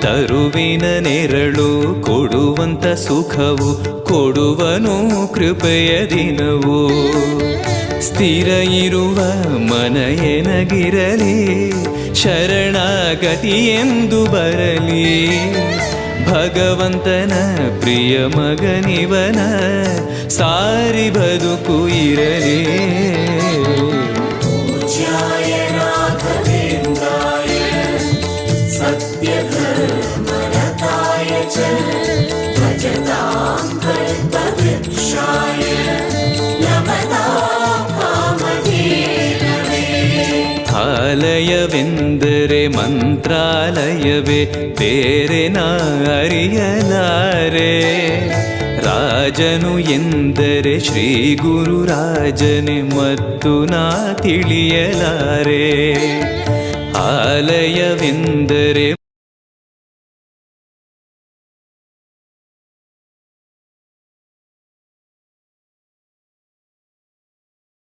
ತರುವಿನ ನೆರಳು ಕೊಡುವಂತ ಸುಖವು ಕೊಡುವನು ಕೃಪೆಯ ದಿನವು. ಸ್ಥಿರ ಇರುವ ಮನ ಎನಗಿರಲಿ ಶರಣಾಗತಿ ಎಂದು ಬರಲಿ. ಭಗವಂತನ ಪ್ರಿಯ ಮಗನಿವನ ಸಾರಿ ಬದುಕು ಇರಲಿ. ಆಲಯವೆಂದರೆ ಮಂತ್ರಾಲಯವೇ ಬೇರೆ ನಾ ಅರಿಯಲಾರೆ. ರಾಜನು ಎಂದರೆ ಶ್ರೀ ಗುರುರಾಜನೇ ಮತ್ತು ನಾ ತಿಳಿಯಲಾರೆ. ಆಲಯವೆಂದರೆ